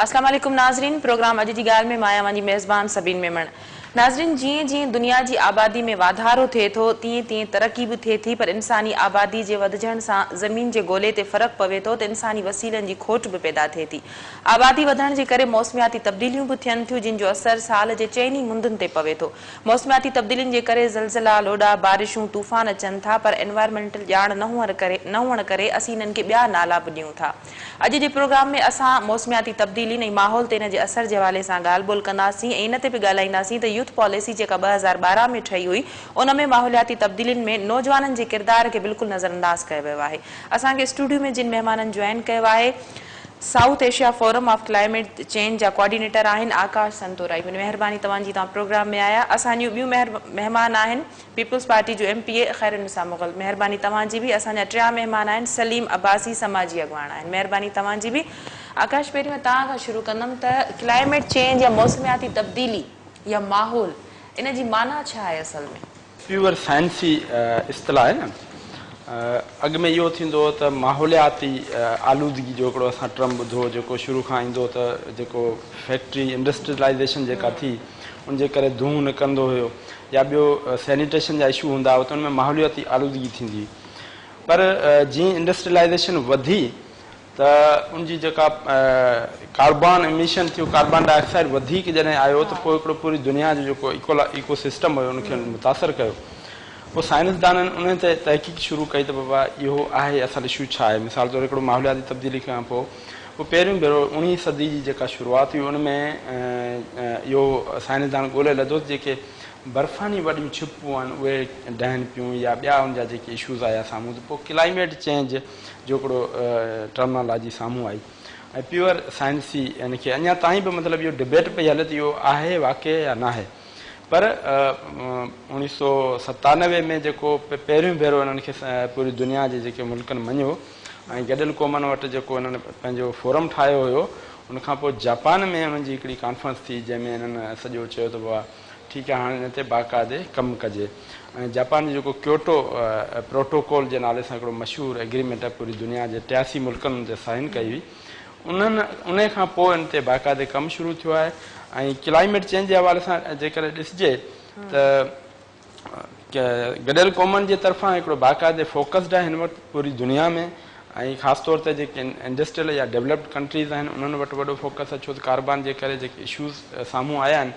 अस्सलाम वालेकुम नाज़रीन, प्रोग्राम अॼु जी ॻाल्हि में मां मुंहिंजी मेज़बान सबीन मेमण। नाज़रीन, जीअं जीअं दुनिया जी आबादी में वाधारो थिए थो तीअं तीअं तरक़ी बि थिए थी, पर इंसानी आबादी जे वधजण सां ज़मीन जे ॻोल्हे ते फ़र्क़ु पवे थो त इंसानी वसीलनि जी खोट बि पैदा थिए थी। आबादी वधण जे करे मौसमियाती तब्दीलियूं बि थियनि थियूं, जिन जो असर साल जे चइनी मुंदुनि ते पवे थो। मौसमियाती तब्दीलियुनि जे करे ज़लज़ला, लोॾा, बारिशूं, तूफ़ान अचनि था, पर एनवायरमेंटल ॼाण न हुअण करे असीं इन्हनि खे ॿिया नाला बि ॾियूं था। अॼु जे प्रोग्राम में असां मौसमियाती तब्दीली ऐं माहौल ते इन जे असर जे हवाले सां ॻाल्हि ॿोल कंदासीं ऐं इन ते बि ॻाल्हाईंदासीं त यूथ पॉलिसी जेका 2012 में ठही हुई उन में माहौलियाती तब्दीलियुनि में नौजवाननि जे किरदार खे बिल्कुलु नज़रअंदाज़ कयो वियो आहे। असांखे स्टूडियो में जिन महिमाननि जॉइन कयो आहे, south Asia forum of climate change जा कोऑर्डिनेटर आहिनि आकाश संतोराई। महिरबानी तव्हांजी, तव्हां प्रोग्राम में आया। असांजूं ॿियूं महिमान आहिनि पीपल्स पार्टी जो MPA खैरुनिसा मुग़ल, महिरबानी तव्हांजी बि। असांजा टिया महिमान आहिनि सलीम अब्बासी, समाजी अॻवान आहिनि, महिरबानी तव्हांजी बि। आकाश, पहिरीं मां तव्हां खां शुरू कंदमि त क्लाइमेट चेंज या मौसमियाती तब्दीली या माहौल, इन जी माना छा आहे असल में? प्योर साइंसी इस्तिलाह आहे न। अॻु में इहो थींदो हो त माहौलियाती आलूदगी जो हिकिड़ो असां टर्म ॿुधो, जेको शुरू खां ईंदो त जेको फैक्ट्री इंडस्ट्रियलाइज़ेशन जेका थी उनजे करे धूं निकिरंदो हुयो, या ॿियो सैनिटेशन जा इशू हूंदा हुआ त उनमें माहौलियाती आलूदगी थींदी। पर जीअं इंडस्ट्रियलाइज़ेशन वधी त उनजी जेका कार्बन एमिशन थियो, कार्बन डाइऑक्साइड वधीक जॾहिं आयो त पोइ हिकिड़ो पूरी दुनिया जो जेको इकोसिस्टम हुयो उनखे मुतासिर कयो। पोइ साइंसदाननि उन ते तहक़ीक़ शुरू कई त बाबा इहो आहे असल इशू छा आहे। मिसाल तौरु हिकिड़ो माहौलियाती तब्दीली खां पोइ पहिरियों भेरो 19वीं सदी जी जेका शुरूआत हुई उनमें इहो साइंसदान ॻोल्हे लधो जेके बर्फ़ानी वॾियूं छिपूं आहिनि उहे ढहनि पियूं या ॿिया उनजा जेके इशूज़ आया साम्हूं, त पोइ क्लाइमेट चेंज जो हिकिड़ो टर्मिनोलॉजी साम्हूं आई ऐं प्योर साइंसी इनखे अञा ताईं बि मतिलबु इहो डिबेट पई हले त इहो आहे वाक़ई या न आहे। पर 1997 में जेको पहिरियों भेरो इन्हनि खे पूरी दुनिया जे जेके मुल्कनि मञियो ऐं गॾियल क़ौमनि वटि जेको इन्हनि पंहिंजो फोरम ठाहियो हुयो, उनखां पोइ जापान में उन्हनि जी हिकिड़ी कॉन्फ्रेंस थी जंहिंमें इन्हनि सॼो चयो त बाबा ठीकु आहे हाणे हिन ते बाक़ाइदे कमु कजे। ऐं जापान जो जेको क्योटो प्रोटोकॉल जे नाले सां हिकिड़ो मशहूरु एग्रीमेंट आहे, पूरी दुनिया जे 83 मुल्कनि ते साइन कई हुई, उन खां पोइ इन ते बाक़ाइदे कमु शुरू थियो आहे। ऐं क्लाइमेट चेंज जे हवाले सां जेकर ॾिसिजे त गॾियल क़ौमनि जे तरफ़ां हिकिड़ो बाक़ाइदे फोकस्ड आहे हिन वक़्तु पूरी दुनिया में, ऐं ख़ासि तौर ते जेके इंडस्ट्रियल या डेवलप्ड कंट्रीज़ आहिनि उन्हनि वटि वॾो फोकस आहे, छो त कार्बन जे करे जेके इशूज़ साम्हूं आया आहिनि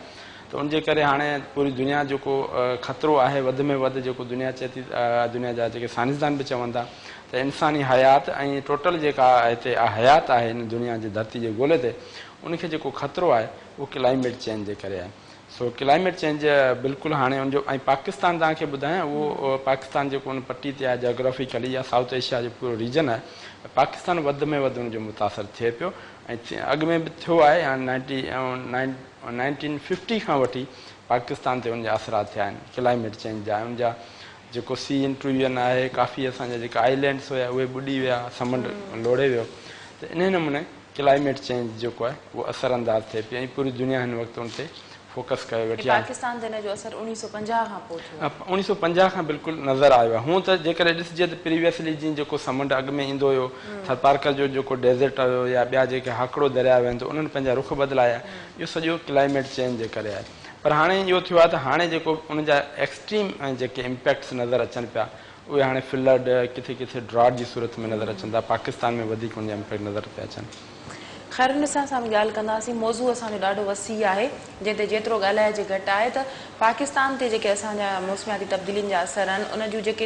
त उनजे करे हाणे पूरी दुनिया जेको ख़तरो आहे वधि में वधि, जेको दुनिया चए थी, दुनिया जा जेके साइंसदान बि चवनि था त इंसानी हयात ऐं टोटल जेका हिते हयात आहे हिन दुनिया जी धरती जे ॻोल्हे ते, उनखे जेको ख़तरो आहे उहो क्लाइमेट चेंज जे करे आहे। सो क्लाइमेट चेंज बिल्कुलु हाणे उनजो, ऐं पाकिस्तान तव्हांखे ॿुधायां, उहो पाकिस्तान जेको उन पट्टी ते आहे जोग्राफिकली या साउथ एशिया जो पूरो रीजन आहे, पाकिस्तान वधि में वधि उनजो मुतासिर थिए पियो। ऐं अॻु में बि थियो आहे, 1950 खां वठी पाकिस्तान ते उनजा असरात थिया आहिनि क्लाइमेट चेंज जा। उनजा जेको सी इंट्रूजन आहे, काफ़ी असांजा जेका आइलैंड्स हुया उहे ॿुॾी विया, समुंड लोड़े वियो, त इन नमूने क्लाइमेट चेंज जेको आहे उहो असरअंदाज़ थिए पियो ऐं पूरी दुनिया हिन वक़्तु उन ते फोकस कयो वेठी आहे। पाकिस्तान ते इन जो असर 1950 खां पोइ थियो। 1950 खां बिल्कुलु नज़र आयो आहे। हूअं त जेकर ॾिसिजे त प्रीवियसली जीअं जेको समुंड अॻु में ईंदो हुयो, थरपारकर जो जेको डेज़र्ट हुयो या ॿिया जेके हाकड़ो दरिया आहिनि, त उन्हनि पंहिंजा रुख बदिलाया। इहो सॼो क्लाइमेट चेंज जे करे आहे। पर हाणे इहो थियो आहे त हाणे जेको उनजा एक्सट्रीम जेके इम्पैक्ट्स नज़र अचनि पिया, उहे हाणे फ्लड, किथे किथे ड्रॉट जी सूरत में नज़र अचनि था। पाकिस्तान में वधीक उनजा इम्पैक्ट नज़र पिया अचनि। खैरुनिसा सां बि ॻाल्हि कंदासीं। मौज़ू असांजो ॾाढो वसी आहे, जंहिं ते जेतिरो ॻाल्हाइजे घटि आहे। त पाकिस्तान ते जेके असांजा मौसमियाती तब्दीलियुनि जा असर आहिनि, उन जूं जेके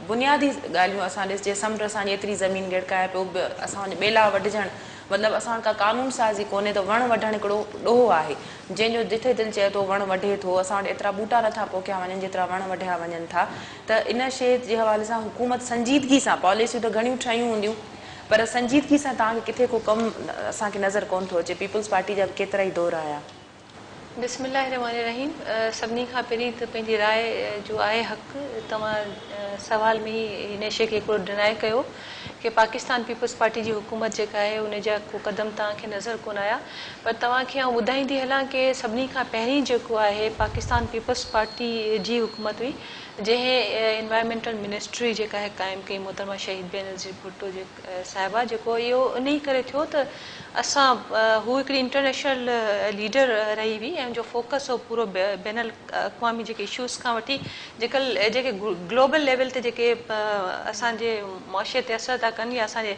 बुनियादी ॻाल्हियूं असां ॾिसजे, समुंड असांजी एतिरी ज़मीन गिड़काए पियो, असांजा ॿेला वढिजणु, मतिलबु असां का कानून साज़ी कोन्हे त वण वढणु हिकिड़ो ॾोहो आहे, जंहिंजो जिथे दिलि चए थो वण वढे थो। असां वटि एतिरा ॿूटा नथा पोखिया वञनि जेतिरा वण वढिया वञनि था। त इन शइ जे हवाले सां हुकूमत संजीदगी सां, पॉलिसियूं त घणियूं ठहियूं हूंदियूं, पर संजीदगी सां तव्हांखे किथे को कमु असांखे नज़र कोन थो अचे। पीपल्स पार्टी जा केतिरा ई दौर आया। बिस्मिल्लाहिर्रहमानिर्रहीम। सभिनी खां पहिरीं त पंहिंजी राय जो आहे हक़। तव्हां सवाल में ई हिन शइ खे हिकिड़ो डिनाए कयो कि पाकिस्तान पीपल्स पार्टी जी हुकूमत जेका आहे उन जा को क़दम तव्हांखे नज़र कोन आया। पर तव्हांखे आउं ॿुधाईंदी हलां कि सभिनी खां पहिरीं जेको आहे पाकिस्तान पीपल्स पार्टी जी हुकूमत हुई जंहिं एनवायरमेंटल मिनिस्ट्री जेका आहे क़ाइमु कई मोहतरमा शहीद बेनज़ीर भुट्टो जे साहिबा, जेको इहो इन करे थियो त असां हू हिकिड़ी इंटरनेशनल लीडर रही हुई ऐं जो फोकस हो पूरो बैनल अक़वामी जेके इशूज़ खां वठी जेके ग्लोबल लेवल ते जेके असांजे मुआशरे ते असर था कनि या असांजे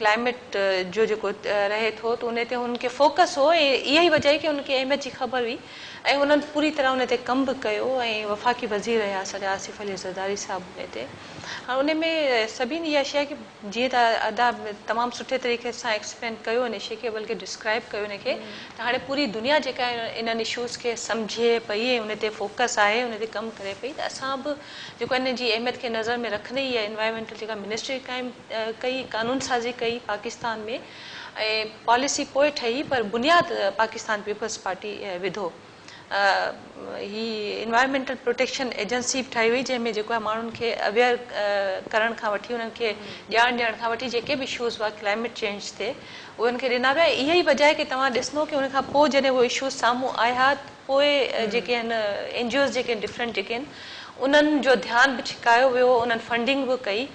क्लाइमेट जो जेको रहे थो त उन ते हुनखे फोकस हो ऐं इहा ई वजह की उनखे अहमियत जी ख़बर हुई ऐं उन्हनि पूरी तरह उन ते कमु बि कयो ऐं वफ़ाक़ी वज़ीर रहिया असांजा आसिफ़ अली ज़रदारी साहिबु उन ते। हाणे उन में सभिनी इहा शइ की जीअं त अदा तमामु सुठे तरीक़े सां एक्सप्लेन कयो इन शइ खे, बल्कि डिस्क्राइब कयो इनखे, त हाणे पूरी दुनिया जेका इन्हनि इशूज़ खे सम्झे पई ऐं उन ते फोकस आहे, उन ते कमु करे पई, त असां बि जेको इन जी अहमियत खे नज़र में रखंदे इहा एनवायरमेंटल जेका मिनिस्ट्री क़ाइमु कई, कानून साज़ी कई पाकिस्तान में ऐं पॉलिसी पोइ ठही, पर बुनियादु पाकिस्तान पीपल्स पार्टी विधो। ही इन्वायरमेंटल प्रोटेक्शन एजेंसी ठाही हुई जंहिंमें जेको आहे माण्हुनि खे अवेयर करण खां वठी उन्हनि खे ॼाण ॾियण खां वठी जेके बि इशूज़ हुआ क्लाइमेट चेंज ते उन्हनि खे ॾिना विया। इहा ई वजह आहे की तव्हां ॾिसंदो की उन खां पोइ जॾहिं उहे इशूज़ साम्हूं आया पोइ जेके आहिनि NGOs जेके आहिनि डिफरेंट जेके आहिनि उन्हनि जो ध्यानु बि छिकायो वियो, उन्हनि फंडिंग बि कई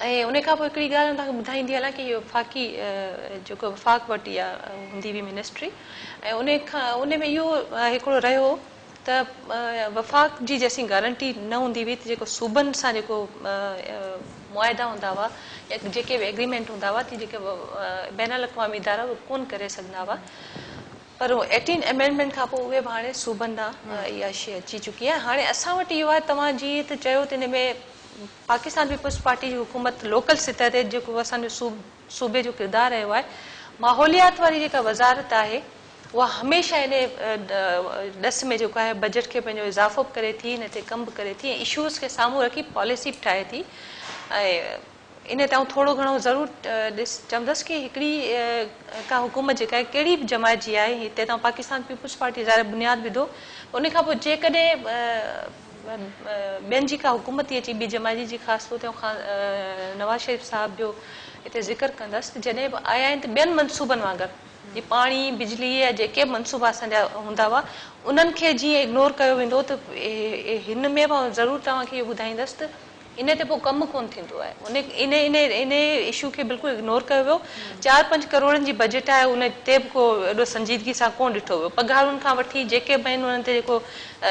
ऐं उन खां पोइ हिकिड़ी ॻाल्हि तव्हांखे ॿुधाईंदी हलां की इहो वफ़ाक़ी जेको वफ़ाक़ वटि इहा हूंदी हुई मिनिस्ट्री ऐं उन में इहो हिकिड़ो रहियो त वफ़ाक़ जी जेसीं गारंटी न हूंदी हुई त जेको सूबनि सां जेको मुआदा हूंदा हुआ या जेके बि एग्रीमेंट हूंदा हुआ त जेके बैनुल अक़वामी इदारा उहे कोन करे सघंदा हुआ, पर 18 अमेंडमेंट खां पोइ उहे बि हाणे सूबनि ॾांहुं इहा शइ अची चुकी आहे। हाणे असां वटि इहो आहे, तव्हां जीअं त चयो त इन में पाकिस्तान पीपल्स पार्टी जी हुकूमत लोकल सतह ते जेको असांजो सूबे जो किरदारु रहियो आहे, माहौलियात वारी जेका वज़ारत आहे उहा हमेशह इन ॾस में जेको आहे बजट खे पंहिंजो इज़ाफ़ो बि करे थी, इन ते कमु बि करे थी ऐं इशूज़ खे साम्हूं रखी पॉलिसी बि ठाहे थी। ऐं इन ते आउं थोरो घणो ज़रूरु चवंदसि की हिकिड़ी का हुकूमत जेका आहे कहिड़ी बि जमायत जी आहे, हिते तव्हां पाकिस्तान पीपल्स पार्टी ज़ाहिर बुनियादु विधो, उन खां पोइ जेकॾहिं ॿियनि जी का हुकूमत थी अची ॿी जमायत जी, ख़ासि तौर ते नवाज़ शरीफ़ साहिब जो हिते ज़िक्र कंदसि, त जॾहिं बि आया आहिनि त ॿियनि मनसूबनि वांगुरु जीअं पाणी बिजली या जेके बि मनसूबा असांजा हूंदा हुआ उन्हनि खे जीअं इग्नोर कयो वेंदो, त हिन में मां ज़रूरु तव्हांखे इहो ॿुधाईंदसि त इन ते पोइ कमु कोन थींदो आहे। इन इशू खे बिल्कुलु इग्नोर कयो वियो। 4-5 करोड़नि जी बजट आहे, उन ते बि को एॾो संजीदगी सां कोन ॾिठो वियो। पघारुनि खां वठी जेके बि आहिनि उन्हनि ते जेको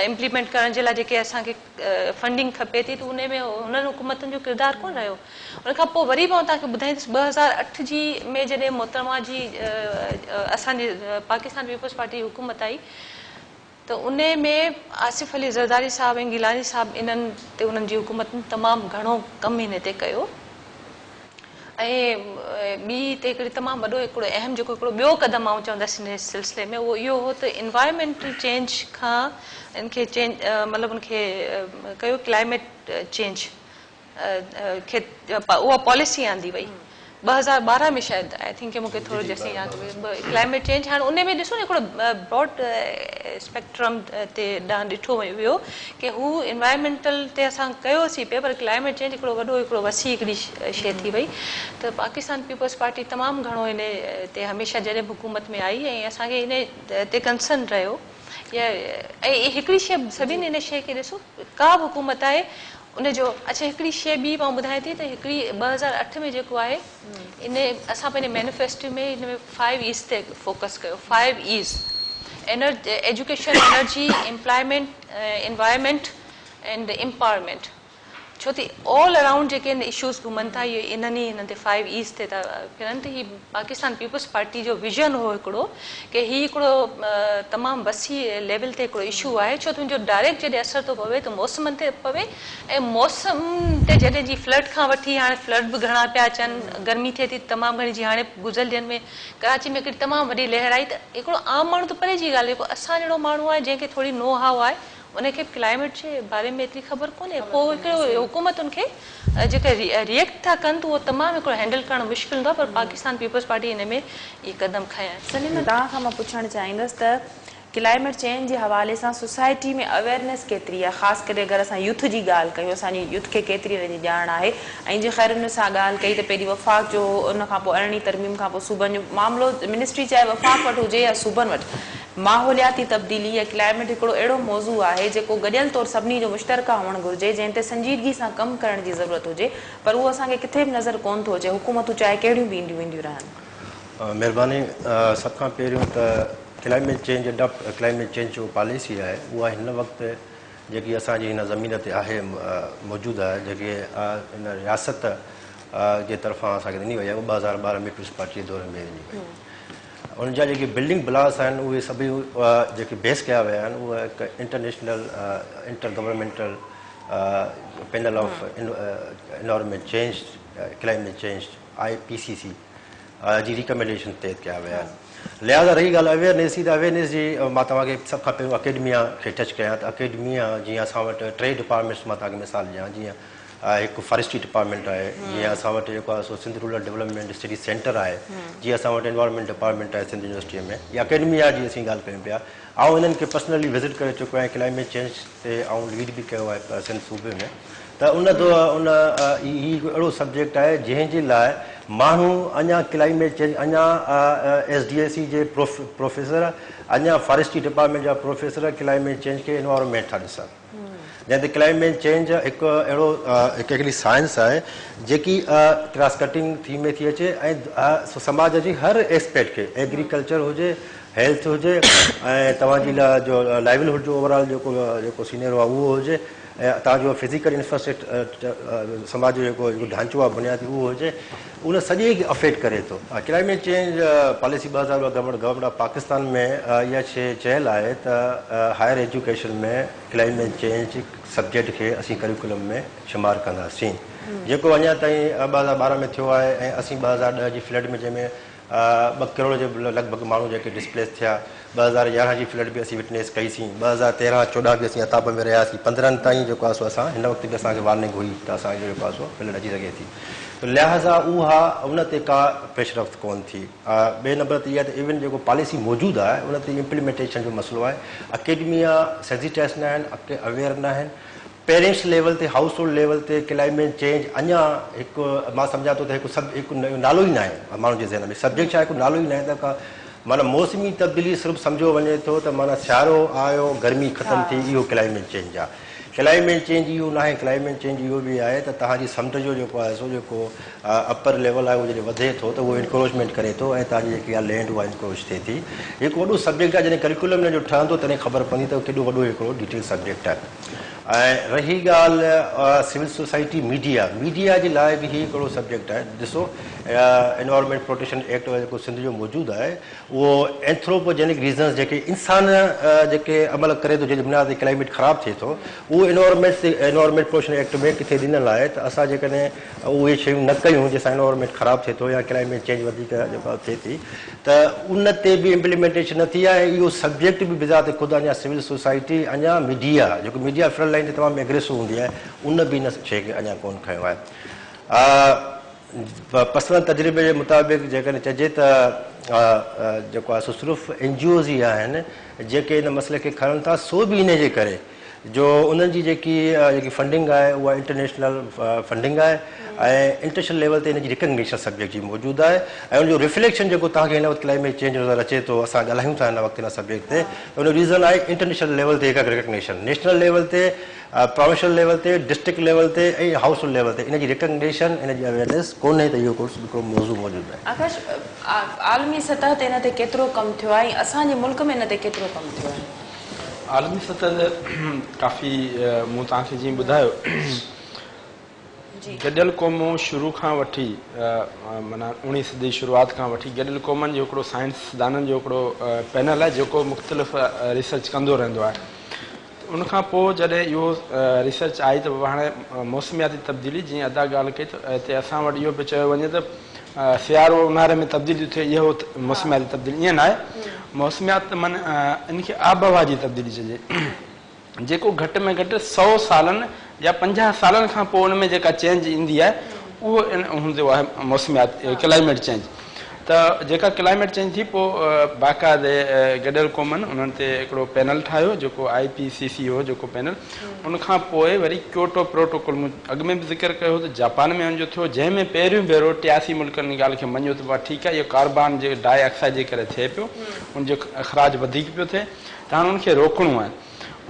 इम्प्लीमेंट करण जे लाइ जेके असांखे फंडिंग खपे थी, त उन में उन्हनि हुकूमतुनि जो किरदारु कोन रहियो। उन खां पोइ वरी बि आउं तव्हांखे ॿुधाईंदसि 2008 जी में जॾहिं मोहतरमा जी असांजे पाकिस्तान पीपल्स पार्टी जी हुकूमत आई त उन में आसिफ़ अली ज़रदारी साहिबु ऐं गिलानी साहिबु इन्हनि ते उन्हनि जी हुकूमतुनि तमामु घणो कमु इन ते कयो। ऐं ॿी हिते हिकिड़ी तमामु वॾो हिकिड़ो अहम जेको हिकिड़ो ॿियो क़दम आउं चवंदसि हिन सिलसिले में, उहो इहो हो त इन्वायरमेंटल चेंज खां इनखे चेंज मतिलबु उनखे कयो क्लाइमेट चेंज खे उहा पॉलिसी आंदी वई 2012 में शायदि, आई थिंक मूंखे थोरो जेसीं यादि क्लाइमेट चेंज। हाणे उन में ॾिसो न हिकिड़ो ब्रॉड स्पेक्ट्रम ते ॾांहुं ॾिठो वियो की हू इन्वायरमेंटल ते असां कयोसीं पिया, पर क्लाइमेट चेंज हिकिड़ो वसी हिकिड़ी शइ थी वई। त पाकिस्तान पीपल्स पार्टी तमामु घणो इन ते हमेशह जॾहिं बि हुकूमत में आई ऐं असांखे इन ते कंसर्न रहियो। ऐं हिकिड़ी शइ सभिनी इन शइ खे ॾिसो, का बि हुकूमत आहे उनजो अच्छा हिकिड़ी शइ ॿी मां ॿुधायां थी त हिकिड़ी 2008 में जेको आहे इन असां पंहिंजे मैनिफेस्टो में इन में 5 E's ते फोकस कयो। 5 E's education, energy, employment, environment and empowerment. छो त ऑल अराउंड जेके इशूज़ घुमनि था इहे इन्हनि ते 5 E's ते था फिरनि। त हीअ पाकिस्तान पीपल्स पार्टी जो विजन हो हिकिड़ो की हीअ हिकिड़ो तमामु वसी लेवल ते हिकिड़ो इशू आहे। छो त हुनजो डायरेक्ट जॾहिं असर थो पवे त मौसमनि ते पवे ऐं मौसम ते जॾहिं जी फ्लड खां वठी हाणे फ्लड बि घणा पिया अचनि, गर्मी थिए थी तमामु घणी, जीअं हाणे गुज़िरियल ॾींहंनि में कराची में हिकिड़ी तमामु वॾी लहर आई। त हिकिड़ो आम माण्हू त परे जी ॻाल्हि आहे, जेको असां जहिड़ो माण्हू आहे जंहिंखे थोरी नो हाव आहे उनखे क्लाइमेट जे बारे में एतिरी ख़बर कोन्हे, पोइ हिकिड़ो हुकूमत उनखे जेके रिएक्ट था कनि त उहो तमामु हिकिड़ो हैंडल करणु मुश्किल हूंदो आहे। पर पाकिस्तान पीपल्स पार्टी हिन में इहे क़दम खयां आहिनि। सलीम, तव्हां खां मां पुछणु चाहींदसि त क्लाइमेट चेंज जे हवाले सां सोसाइटी में अवेयरनेस केतिरी आहे, ख़ासि करे अगरि असां यूथ जी ॻाल्हि कयूं, असांजी यूथ खे केतिरी हिन जी ॼाण आहे। ऐं जीअं ख़ैर हुन सां ॻाल्हि कई त पहिरीं वफ़ाक़ जो, उन खां पोइ 18 तरमीम खां पोइ सूबनि जो मामिलो मिनिस्ट्री चाहे वफ़ाक़ वटि हुजे या सूबनि वटि, माहौलियाती तब्दीली या क्लाइमेट हिकिड़ो अहिड़ो मौज़ू आहे जेको गॾियल तौरु सभिनी जो मुश्तरका हुअणु घुरिजे, जंहिं ते संजीदगी सां कमु करण जी ज़रूरत हुजे, पर उहो असांखे किथे बि नज़र कोन थो अचे। हुकूमतूं चाहे कहिड़ियूं बि ईंदियूं वेंदियूं रहनि। महिरबानी। सभ खां पहिरियों त क्लाइमेट चेंज क्लाइमेट चेंज जो पॉलिसी आहे उहा हिन वक़्तु जेकी असांजी हिन ज़मीन ते आहे मौजूदु आहे, जेके हिन रियासत जे तरफ़ां असांखे ॾिनी वई आहे, उहा 2012 में पीपल्स पार्टी जे दौर में ॾिनी वई। उनजा जेके बिल्डिंग ब्लॉक्स आहिनि उहे सभई जेके बेस कया विया आहिनि, उहा हिकु international inter governmental panel of environment change climate change IPCC जी रिकमेंडेशन तहत कया विया आहिनि। लिहाज़ा रही ॻाल्हि अवेयरनेस जी, त अवेयरनेस जी मां तव्हांखे सभ खां पहिरियों अकेडमिया खे टच कयां त अकेडमिया जीअं असां वटि 3 डिपार्टमेंट्स मां तव्हांखे मिसाल ॾियां। जीअं हिकु फॉरेस्ट्री डिपार्टमेंट आहे, जीअं असां वटि जेको आहे सो Sindh rural development study centre आहे, जीअं असां वटि एनवायरमेंट डिपार्टमेंट आहे सिंध यूनिवर्सिटीअ में, या अकेडमिया जी असीं ॻाल्हि कयूं पिया। ऐं हिननि खे पर्सनली विज़िट करे चुको आहियां, क्लाइमेट चेंज ते ऐं लीड बि कयो आहे सिंध सूबे में। त उन हिकु अहिड़ो सब्जेक्ट आहे जंहिंजे लाइ माण्हू अञा क्लाइमेट चेंज, अञा SDSC जे प्रोफेसर, अञा फॉरेस्ट्री डिपार्टमेंट जा प्रोफेसर क्लाइमेट चेंज खे एनवायरमेंट था ॾिसनि, जंहिं ते क्लाइमेट चेंज हिकु अहिड़ो हिकिड़ी साइंस आहे जेकी क्रॉस कटिंग थी में थी अचे ऐं समाज जी हर एस्पेक्ट खे, एग्रीकल्चर हुजे, हेल्थ हुजे, ऐं तव्हांजी जो लाइवलीहुड जो ओवरऑल जेको सीनियर आहे उहो हुजे, ऐं तव्हांजो फिज़िकल इंफ्रास्ट्रक्चर समाज जो जेको ढांचो आहे बुनियादी उहो हुजे, उन सॼे खे अफेक्ट करे थो। Climate change policy 2000 government of Pakistan में इहा शइ चयल आहे त हायर एजुकेशन में क्लाइमेट चेंज सब्जेक्ट खे असीं करिकुलम में शुमारु कंदासीं, जेको अञा ताईं 2012 में थियो आहे। ऐं असीं 2010 जी फ्लड में जंहिंमें 2 करोड़ जे लॻभॻि माण्हू जेके डिस्प्लेस थिया, 2011 जी फ्लड बि असीं विटनेस कईसीं, 2013-14 बि असीं अताब में रहियासीं, 15 ताईं जेको आहे सो असां हिन वक़्तु बि असांखे वार्निंग हुई त असांजो जेको आहे सो फ्लड अची सघे थी। त लिहाज़ा उहा उन ते का पेशरफ़्त कोन थी। ॿिए नंबर ते इहा त इवन जेको पॉलिसी मौजूदु आहे उन ते इम्प्लीमेंटेशन जो मसइलो आहे। अकेडमिया सेंसिटाइज़ न आहिनि, अवेयर न आहिनि। पेरेंट्स लेवल ते, हाउस होल्ड लेवल ते क्लाइमेट चेंज अञा हिकु मां सम्झां थो त हिकु नालो ई न आहे माण्हुनि जे ज़हन में। सब्जेक्ट छा हिकु नालो ई न आहे त का माना मौसमी तब्दीली सिर्फ़ु सम्झो वञे थो त माना सियारो आयो, गर्मी ख़तमु थी, इहो क्लाइमेट चेंज आहे। क्लाइमेट चेंज इहो न आहे। क्लाइमेट चेंज इहो बि आहे त तव्हांजी समुंड जो जेको आहे सो जेको अपर लेवल आहे उहो जॾहिं वधे थो त उहो इंक्रोचमेंट करे थो ऐं तव्हांजी जेकी आहे लैंड उहा इंक्रोच थिए थी। हिकु वॾो सब्जेक्ट आहे, जॾहिं करिकुलम जो ठहंदो तॾहिं ख़बर पवंदी त केॾो वॾो हिकिड़ो डिटेल सब्जेक्ट आहे। ऐं रही ॻाल्हि सिविल सोसाइटी मीडिया जे लाइ बि हीउ हिकिड़ो सब्जेक्ट आहे। ॾिसो एनवायरमेंट प्रोटेक्शन एक्ट जेको सिंध जो मौजूदु आहे उहो एंथ्रोपोजेनिक रीज़न्स जेके इंसान जेके अमल करे थो, जंहिंजे बुनियाद ते क्लाइमेट ख़राबु थिए थो, उहो एनवायरमेंट प्रोटेक्शन एक्ट में किथे ॾिनल आहे त असां जेकॾहिं उहे शयूं न कयूं जंहिंसां एनवायरमेंट ख़राबु थिए थो या क्लाइमेट चेंज वधीक जेको थिए थी त उन ते बि इम्प्लीमेंटेशन न थी आहे। इहो सब्जेक्ट बि बिज़ात ख़ुदि अञा सिविल सोसाइटी, अञा मीडिया, जेको मीडिया फ्रंट लाइन ते तमामु एग्रेसिव हूंदी आहे, उन बि इन शइ खे अञा कोन खयो आहे। पसलन तजुर्बे जे मुताबिक़ जेकॾहिं चइजे त जेको आहे सो सिर्फ़ु NGOs ई आहिनि जेके इन मसइले खे खणनि था, सो बि इन जे करे जो उन्हनि जी जेकी फंडिंग आहे उहा इंटरनेशनल फंडिंग आहे ऐं इंटरनेशनल लेवल ते इन जी रिकग्निशन सब्जेक्ट जी मौजूदु आहे। ऐं उनजो रिफ्लेक्शन जेको तव्हांखे हिन वक़्तु क्लाइमेट चेंज नज़र अचे थो, असां ॻाल्हायूं था हिन वक़्तु हिन सब्जेक्ट ते, त उनजो रीज़न आहे इंटरनेशनल लेवल ते हिकु रिकग्निशन, नेशनल लेवल ते, प्रोविंशियल लेवल ते, डिस्ट्रिक्ट लेवल ते ऐं हाउस होल्ड लेवल ते इन जी रिकग्निशन, इन जी अवेयरनेस कोन्हे त इहो हिकिड़ो मौज़ू मौजूदु आहे। आकाश, आलमी सतह ते इन ते केतिरो कमु थियो आहे ऐं असांजे मुल्क में इन ते केतिरो कमु थियो आहे? आलमी सतह ते काफ़ी मूं तव्हांखे जीअं ॿुधायो गॾियल क़ौमूं शुरू खां वठी माना 19 सदी शुरूआत खां वठी गॾियल क़ौमनि जो हिकिड़ो साइंसदाननि जो हिकिड़ो पैनल आहे जेको मुख़्तलिफ़ रिसर्च कंदो रहंदो आहे। उनखां पोइ जॾहिं इहो रिसर्च आई त हाणे मौसमियाती तब्दीली जीअं अदा ॻाल्हि कई त हिते असां वटि इहो बि चयो वञे त सियारो ऊन्हारे में तब्दीली थिए, इहो मौसमियाती तब्दीली ईअं न आहे। मौसमियात माना इनखे आबहवा जी तब्दीली चइजे, जेको घटि में घटि 100 सालनि या 50 सालनि खां पोइ उन में जेका चेंज ईंदी आहे उहो हूंदो आहे मौसमियात क्लाइमेट चेंज। त जेका क्लाइमेट चेंज थी पोइ बाक़ाइदे गॾियल क़ौमनि उन्हनि ते हिकिड़ो पैनल ठाहियो जेको IPCC हो जेको पैनल उनखां पोइ वरी क्योटो प्रोटोकॉल मूं अॻु में बि ज़िक्र कयो त जापान में हुनजो थियो जंहिंमें पहिरियों भेरो 83 मुल्कनि जी ॻाल्हि खे मञियो त ठीकु आहे इहो कार्बन जे डाइऑक्साइड जे करे थिए पियो उनजो अख़राज वधीक पियो थिए त हाणे उनखे रोकणो आहे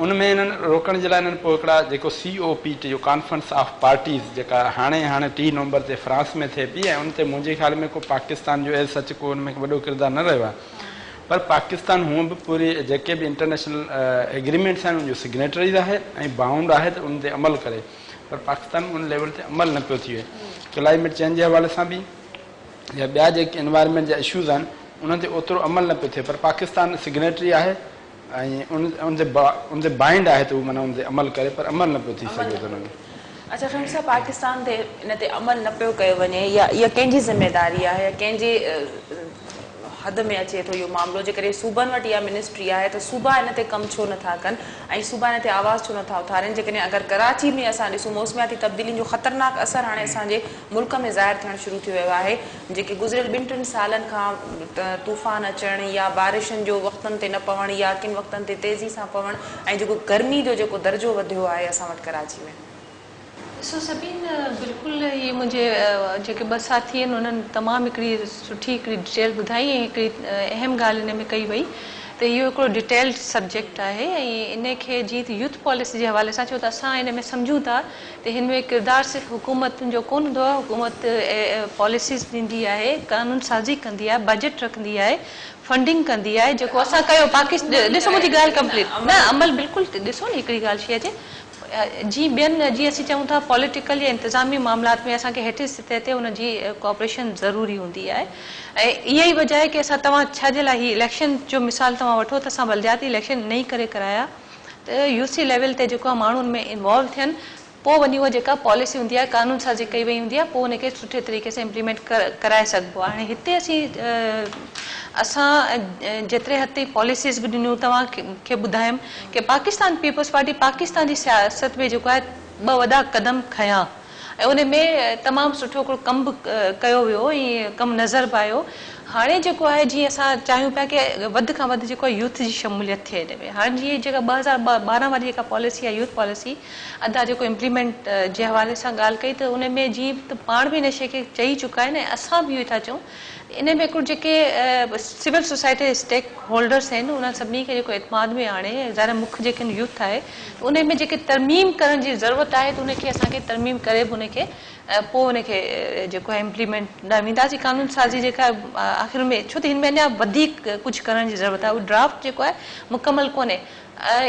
उनमें इन्हनि रोकण जे लाइ इन्हनि पोइ हिकिड़ा जेको COP जो कॉन्फ्रेंस ऑफ पार्टीज़ जेका हाणे 3 नवंबर ते फ्रांस में थिए पई ऐं उन ते मुंहिंजे ख़्याल में को पाकिस्तान जो सच को उनमें वॾो किरदारु न रहियो आहे पर पाकिस्तान हूअं बि पूरी जेके बि इंटरनेशनल एग्रीमेंट्स आहिनि उनजो सिग्नेटरीज़ आहे ऐं बाउंड आहे त उन ते अमल करे पर पाकिस्तान उन लेवल ते अमल न पियो थी वञे क्लाइमेट चेंज जे हवाले सां बि या ॿिया जेके एनवायरमेंट जा इशूज़ आहिनि उन्हनि ते ओतिरो अमल न पियो थिए पर पाकिस्तान सिग्नेटरी आहे ऐं उनते बाइंड आहे त उहो माना उन ते अमल करे पर अमल न पियो थी सघे त उन्हनि अच्छा ख़ान साहब पाकिस्तान ते इन ते अमल न पियो कयो वञे या इहा कंहिंजी ज़िम्मेदारी आहे या कंहिंजी हद में अचे थो इहो मामिलो जेकॾहिं सूबनि वटि इहा मिनिस्ट्री आहे त सूबा इन ते कमु छो नथा कनि ऐं सूबा इन ते आवाज़ छो नथा उथारनि जेकॾहिं अगरि कराची में असां ॾिसूं मौसमियाती तब्दीलियुनि जो ख़तरनाक असरु हाणे असांजे मुल्क में ज़ाहिर थियणु शुरू थी वियो आहे जेके गुज़िरियल 2-3 सालनि खां तूफ़ान अचणु या बारिशुनि जो वक़्तनि ते न पवणु या किन वक़्तनि ते तेज़ी सां पवणु ऐं जेको गर्मी जो जेको दर्जो वधियो आहे असां वटि कराची में ॾिसो सभिनि बिल्कुलु इहे मुंहिंजे जेके ॿ साथी आहिनि उन्हनि तमामु हिकिड़ी सुठी हिकिड़ी डिटेल ॿुधाई ऐं हिकिड़ी अहम ॻाल्हि हिन में कई वई त इहो हिकिड़ो डिटेल्ड सब्जेक्ट आहे ऐं इन खे जीअं त यूथ पॉलिसी जे हवाले सां छो त असां हिन में सम्झूं था त हिन में किरदारु सिर्फ़ु हुकूमतुनि जो कोन हूंदो आहे हुकूमत पॉलिसीज़ ॾींदी आहे कानून साज़ी कंदी आहे बजट रखंदी आहे फंडिंग कंदी आहे जेको असां कयो पाकिस्तान ॾिसो मुंहिंजी ॻाल्हि कंप्लीट न अमल बिल्कुलु ॾिसो न हिकिड़ी ॻाल्हि शइ अचे जीअं ॿियनि जीअं असीं चऊं था पॉलिटिकल या इंतिज़ामी मामलात में असांखे हेठि सतह ते हुनजी कोऑपरेशन ज़रूरी हूंदी आहे ऐं इहा ई वजह आहे की असां तव्हां छा जे लाइ हीअ इलेक्शन जो मिसाल तव्हां वठो त असां बलदियाती इलेक्शन नहीं करे कराया त UC लेवल ते जेको आहे माण्हुनि में इन्वॉल्व थियनि पोइ वञी उहा जेका पॉलिसी हूंदी आहे कानून साज़ी कई वई हूंदी आहे पोइ उनखे सुठे तरीक़े सां इम्प्लीमेंट कराए सघिबो आहे हाणे हिते असां जेतिरे हद ताईं पॉलिसीज़ बि ॾिनियूं तव्हांखे ॿुधायमि की पाकिस्तान पीपल्स पार्टी पाकिस्तान जी सियासत में जेको आहे 2 वॾा क़दम खयां ऐं उन में तमामु सुठो हिकिड़ो कमु बि कयो वियो ऐं कमु नज़र बि आयो हाणे जेको आहे जीअं असां चाहियूं पिया की वधि खां वधि जेको आहे यूथ जी शमूलियत थिए हिन में हाणे जीअं जेका 2012 वारी जेका पॉलिसी आहे यूथ पॉलिसी अदा जेको इम्प्लीमेंट जे हवाले सां ॻाल्हि कई त उन में जीअं त पाण बि हिन शइ खे चई चुका आहिनि ऐं असां बि इहो था चऊं इन में हिकिड़ो जेके सिविल सोसाइटी स्टेक होल्डर्स आहिनि उन्हनि सभिनी खे जेको इतमाद में आणे ज़ाहिर मुख्य जेके यूथ आहे उन में जेके तरमीम करण जी ज़रूरत आहे त उनखे असांखे तरमीम करे बि उनखे पोइ उनखे जेको आहे इम्प्लीमेंट न वेंदासीं कानून साज़ी जेका आख़िर में छो त हिन में अञा वधीक कुझु करण जी ज़रूरत आहे उहो ड्राफ्ट जेको आहे मुकमल कोन्हे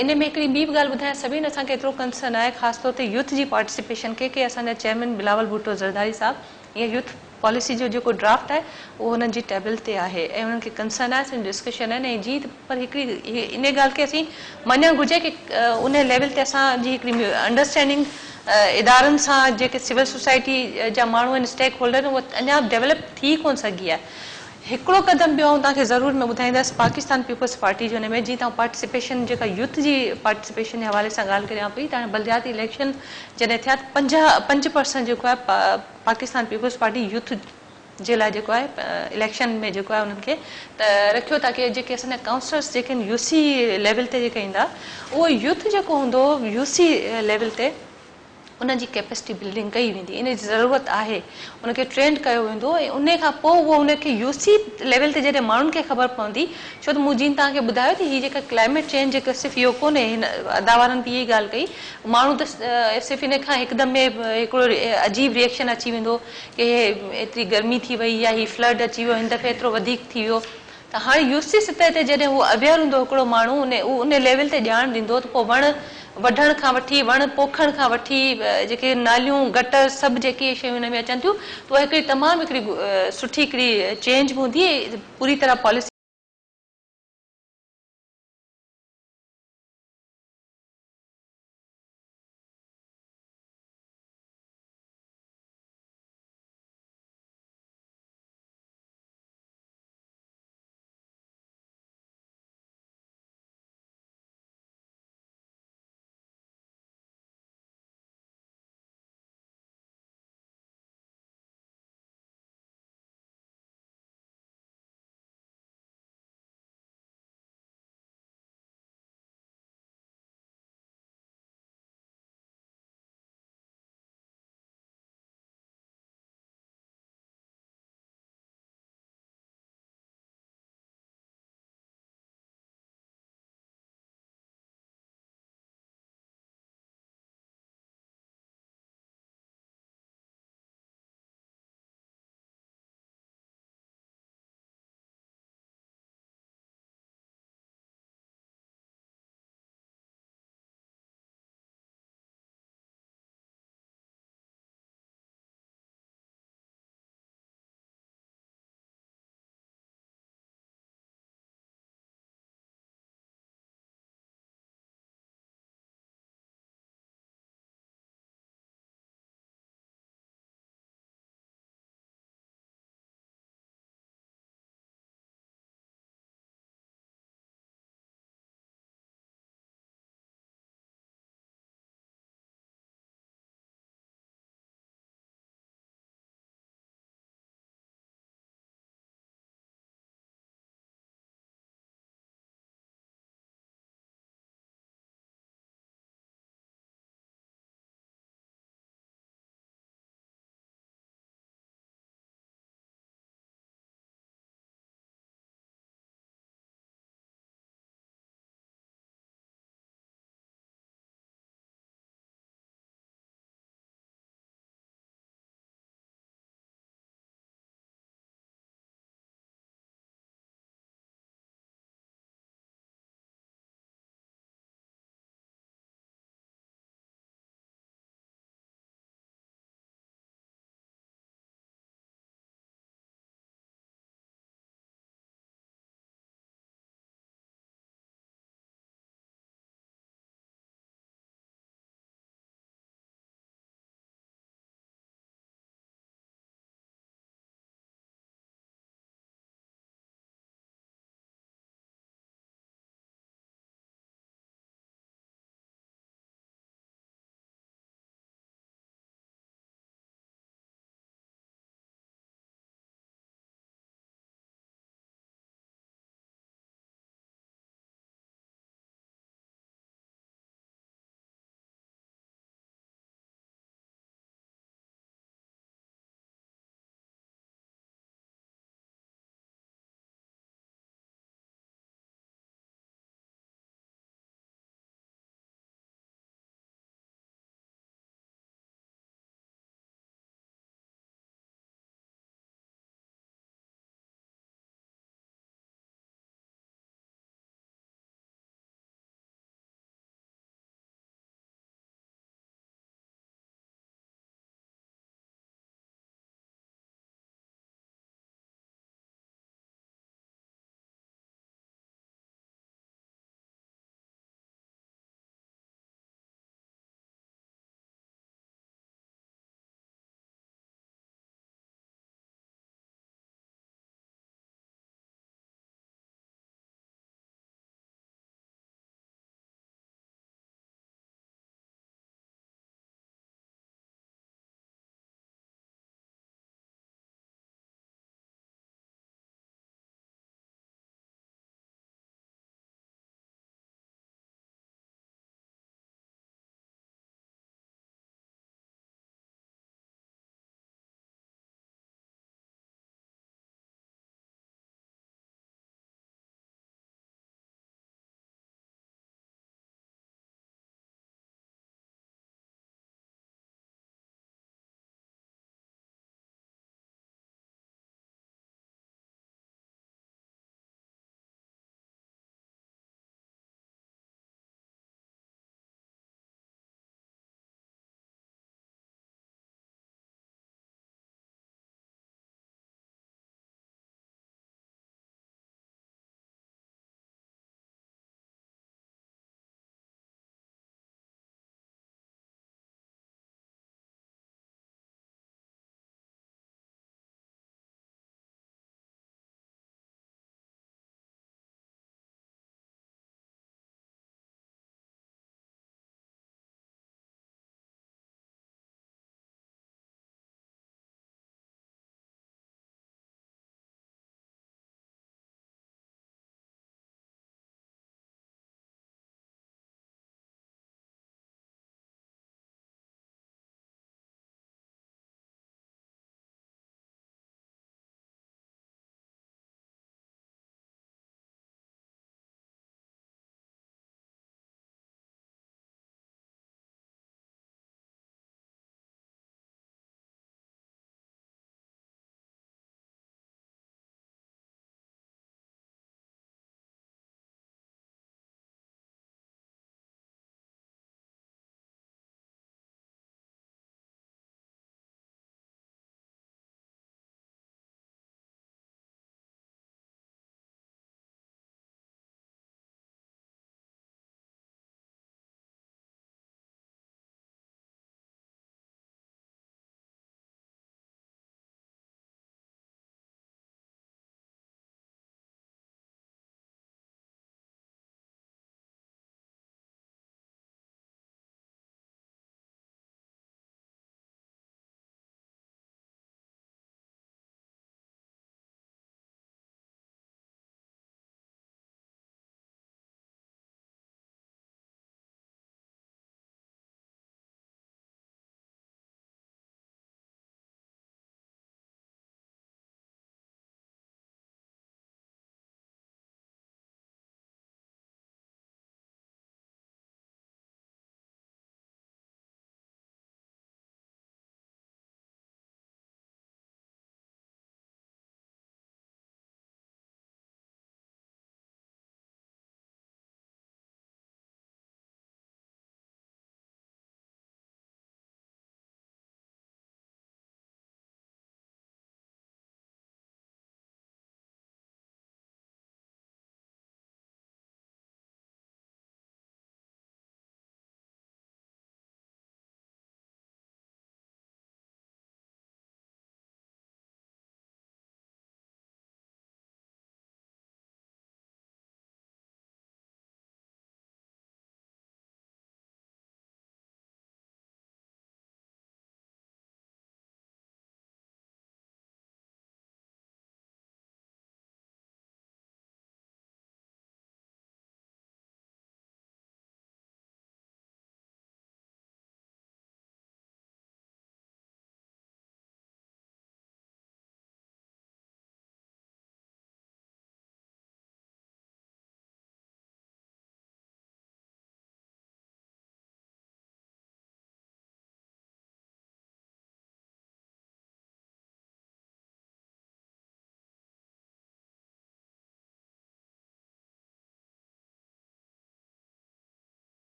इन में हिकिड़ी ॿी बि ॻाल्हि ॿुधायां सभिनि असांखे एतिरो कंसर्न आहे ख़ासि तौर ते यूथ जी पार्टिसिपेशन खे की असांजा चेयरमैन बिलावल भुट्टो ज़रदारी साहिबु ईअं यूथ पॉलिसी जो जेको ड्राफ्ट आहे उहो हुननि जी टेबल ते आहे ऐं उन्हनि खे कंसर्न आहे असांजी डिस्कशन आहिनि ऐं जी पर हिकिड़ी इन ॻाल्हि खे असीं मञणु घुरिजे की उन लेवल ते असांजी हिकिड़ी अंडरस्टैंडिंग इदारनि सां जेके सिविल सोसाइटी जा माण्हू आहिनि स्टेक होल्डर उहा अञा डेवलप थी कोन सघी आहे हिकिड़ो क़दम ॿियो तव्हांखे ज़रूरु मां ॿुधाईंदसि पाकिस्तान पीपल्स पार्टी जो हिन में जीअं तव्हां पार्टिसिपेशन जेका यूथ जी पार्टिसिपेशन जे हवाले सां ॻाल्हि करियां पई त हाणे बलदियाती इलेक्शन जॾहिं थिया 5% जेको आहे पाकिस्तान पीपल्स पार्टी यूथ जे लाइ जेको आहे इलेक्शन में जेको आहे उन्हनि खे त रखियो ताकी जेके असांजा काउंसलर्स जेके आहिनि UC लेवल ते जेके ईंदा उहो यूथ जेको हूंदो UC लेवल ते उनजी कैपेसिटी बिल्डिंग कई वेंदी इन जी ज़रूरत आहे उनखे ट्रेंड कयो वेंदो ऐं उन खां पोइ उहो उनखे UC लेवल ते जॾहिं माण्हुनि खे ख़बर पवंदी छो त मूं जीअं तव्हांखे ॿुधायो त हीअ जेका क्लाइमेट चेंज जेका सिर्फ़ु इहो कोन्हे हिन अदा वारनि बि इहा ॻाल्हि कई माण्हू त सिर्फ़ु इन खां हिकदमि में हिकिड़ो अजीब रिएक्शन अची वेंदो की एतिरी गर्मी थी वई या हीअ फ्लड अची वियो हिन दफ़े एतिरो वधीक थी वियो त हाणे UC सतह ते जॾहिं उहो अवेयर हूंदो हिकिड़ो माण्हू उन लेवल ते ॼाण ॾींदो त पोइ वण वढण खां वठी वण पोखण खां वठी जेके नालियूं गटर सभु जेके शयूं हिन में अचनि थियूं त उहा हिकिड़ी तमामु हिकिड़ी सुठी हिकिड़ी चेंज हूंदी पूरी तरह पॉलिसी